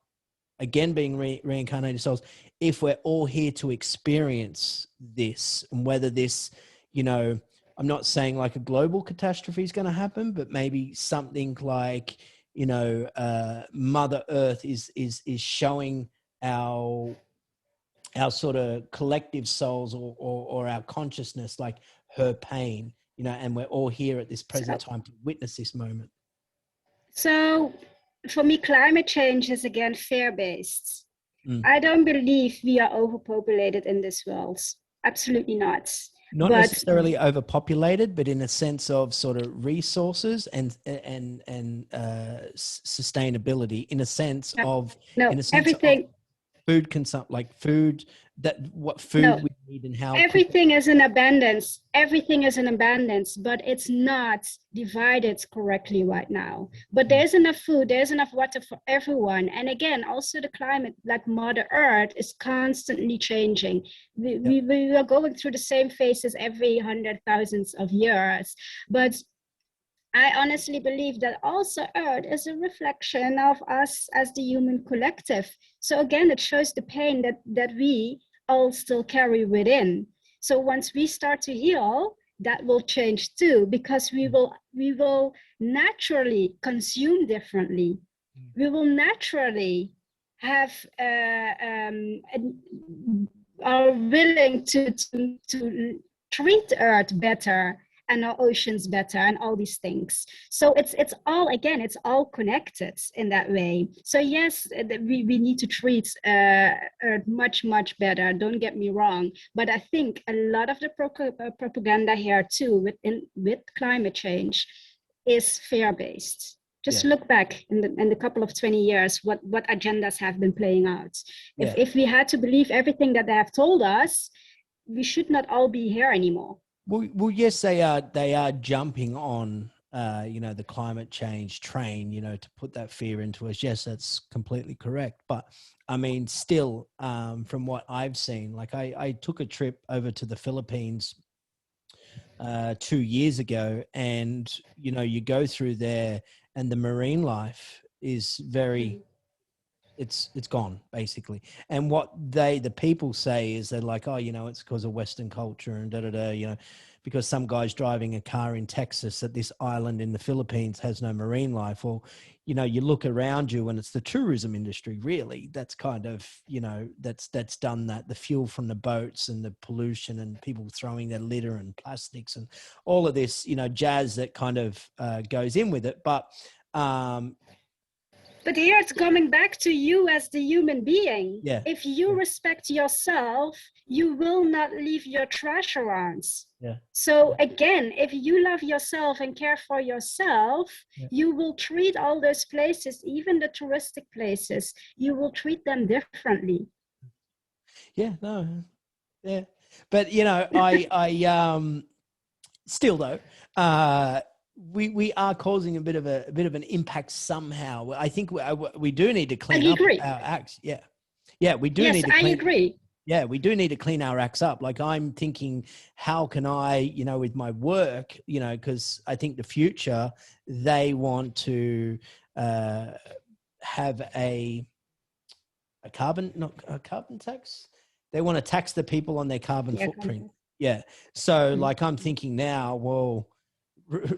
again, being reincarnated souls, if we're all here to experience this, and whether this, you know, I'm not saying like a global catastrophe is going to happen, but maybe something like, you know, Mother Earth is showing our sort of collective souls or our consciousness, like her pain, you know, and we're all here at this present time to witness this moment. So for me, climate change is again fear-based. I don't believe we are overpopulated in this world. Absolutely not. Not necessarily overpopulated, but in a sense of sort of resources and sustainability, in a sense of, everything. Of food consumption, like food, that what food we need and how everything is in abundance. Everything is in abundance, but it's not divided correctly right now. But there's enough food, there's enough water for everyone. And again, also the climate, like Mother Earth, is constantly changing. We are going through the same phases every 100,000 of years, but I honestly believe that also Earth is a reflection of us as the human collective. So again, it shows the pain that we all still carry within. So once we start to heal, that will change too, because we will naturally consume differently. We will naturally have are willing to treat Earth better and our oceans better and all these things. So it's all, again, it's all connected in that way. So yes, we need to treat Earth much, much better, don't get me wrong. But I think a lot of the propaganda here too with climate change is fear-based. Just look back in the couple of 20 years, what agendas have been playing out. If we had to believe everything that they have told us, we should not all be here anymore. Well, yes, they are jumping on, you know, the climate change train, you know, to put that fear into us. Yes, that's completely correct. But I mean, still, from what I've seen, like I took a trip over to the Philippines 2 years ago, and, you know, you go through there and the marine life is very it's gone basically. And what the people say is they're like, oh, you know, it's because of Western culture and da da da, you know, because some guy's driving a car in Texas at this island in the Philippines has no marine life. Or, you know, you look around you and it's the tourism industry really that's kind of, you know, that's done that. The fuel from the boats and the pollution and people throwing their litter and plastics and all of this, you know, jazz that kind of goes in with it. But here it's coming back to you as the human being. Yeah. If you respect yourself, you will not leave your trash around. Yeah. So again, if you love yourself and care for yourself, you will treat all those places, even the touristic places, you will treat them differently. Yeah, no. Yeah. But you know, I still though, we are causing a bit of an impact somehow. I think we do need to clean up our acts. Yeah. Yeah, we do need to clean. I agree. Yeah, we do need to clean our acts up. Like I'm thinking, how can I, you know, with my work, you know, because I think the future, they want to have a carbon tax. They want to tax the people on their carbon footprint. Yeah. So like I'm thinking now, well,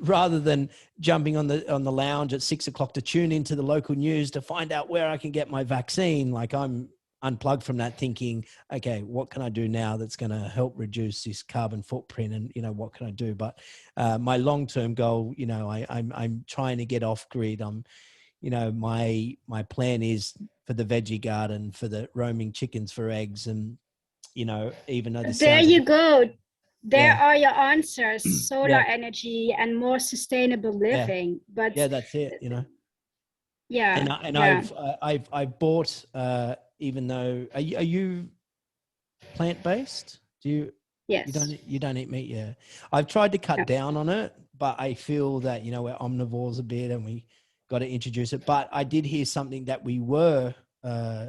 rather than jumping on the lounge at 6 o'clock to tune into the local news to find out where I can get my vaccine, like I'm unplugged from that thinking, okay, what can I do now that's going to help reduce this carbon footprint? And, you know, what can I do? But my long-term goal, you know, I'm trying to get off grid. You know, my plan is for the veggie garden, for the roaming chickens for eggs. And, you know, even though there you go. There are your answers: solar energy and more sustainable living. But yeah, that's it, you know. Yeah. And I've bought, even though, are you plant-based? Do you? Yes. You don't eat meat? Yeah. I've tried to cut down on it, but I feel that, you know, we're omnivores a bit and we got to introduce it. But I did hear something that we were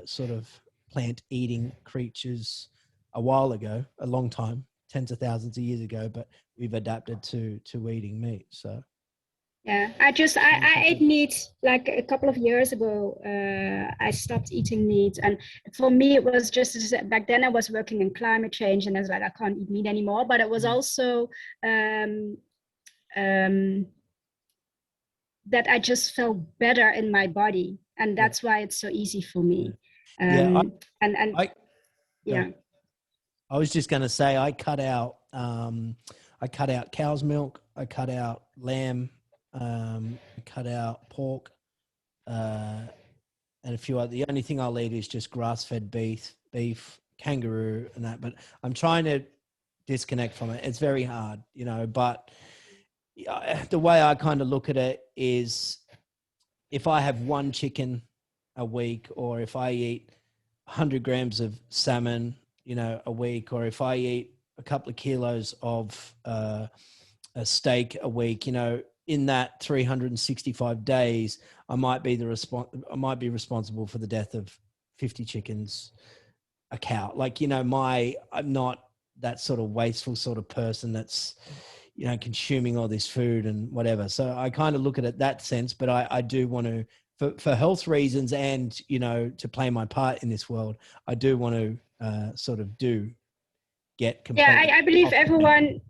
sort of plant-eating creatures a while ago, a long time, tens of thousands of years ago, but we've adapted to eating meat. So yeah, I ate meat like a couple of years ago. I stopped eating meat, and for me it was just back then I was working in climate change, and I was like, I can't eat meat anymore. But it was also that I just felt better in my body, and that's why it's so easy for me. I was just going to say I cut out cow's milk, I cut out lamb, I cut out pork, and a few other. The only thing I'll eat is just grass-fed beef, kangaroo, and that. But I'm trying to disconnect from it. It's very hard, you know. But the way I kind of look at it is, if I have one chicken a week, or if I eat 100 grams of salmon, you know, a week, or if I eat a couple of kilos of a steak a week, you know, in that 365 days, I might be responsible for the death of 50 chickens, a cow. Like, you know, I'm not that sort of wasteful sort of person that's, you know, consuming all this food and whatever. So I kind of look at it that sense, but I do want to, for health reasons and, you know, to play my part in this world, I do want to get completely. Yeah, I believe everyone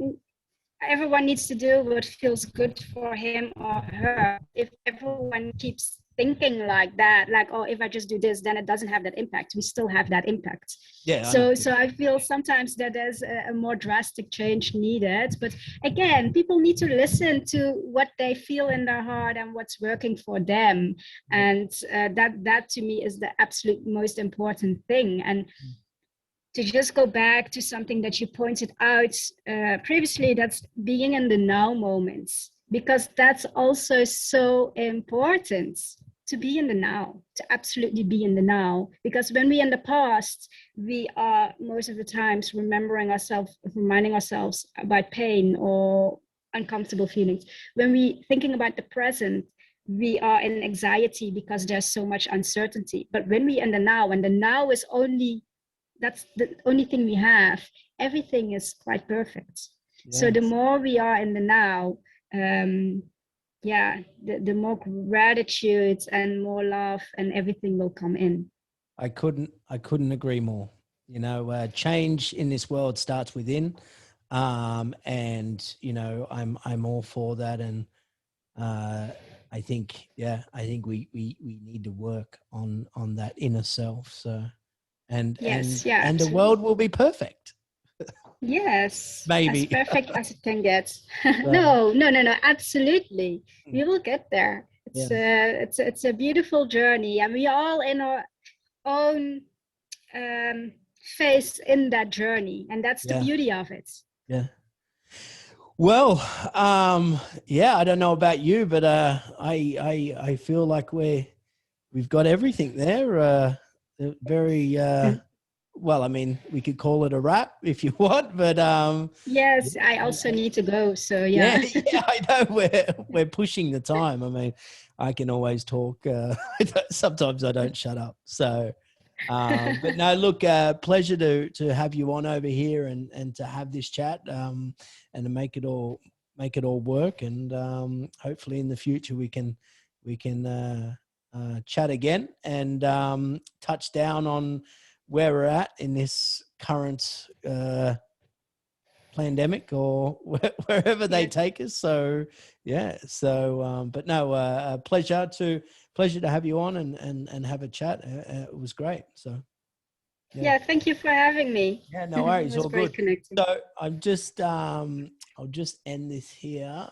needs to do what feels good for him or her. If everyone keeps thinking like that, like, oh, if I just do this, then it doesn't have that impact, we still have that impact. Yeah. So I feel sometimes that there's a more drastic change needed. But again, people need to listen to what they feel in their heart and what's working for them. And that to me is the absolute most important thing. And to just go back to something that you pointed out previously, that's being in the now moments, because that's also so important, to be in the now, to absolutely be in the now. Because when we in the past, we are most of the times reminding ourselves about pain or uncomfortable feelings. When we thinking about the present, we are in anxiety because there's so much uncertainty. But when we in the now, and the now is that's the only thing we have, everything is quite perfect. Yes. So the more we are in the now, yeah, the more gratitude and more love and everything will come in. I couldn't agree more. You know, change in this world starts within, and you know, I'm all for that. And I think, yeah, I think we need to work on that inner self. So, Yes, yeah, and the absolutely. world will be perfect, Yes, as maybe. perfect as it can get. So, No, absolutely. We will get there. yeah, It's a beautiful journey, and we all in our own phase in that journey, and that's the yeah, beauty of it. yeah. Well, yeah, I don't know about you, but I feel like we've got everything there. Very well. I mean, we could call it a wrap if you want, but Yes, yeah, I also need to go, so yeah, yeah. yeah. I know we're pushing the time. I mean, I can always talk. Sometimes I don't shut up. So, but no, look, pleasure to have you on over here and to have this chat, and to make it all work. And hopefully in the future we can chat again and touch down on where we're at in this current pandemic or wherever they Yeah. take us. So yeah, so but no, pleasure to have you on and have a chat. It was great. So yeah. Yeah, thank you for having me. Yeah, no It worries, was all great good. connecting. So I'm just I'll just end this here.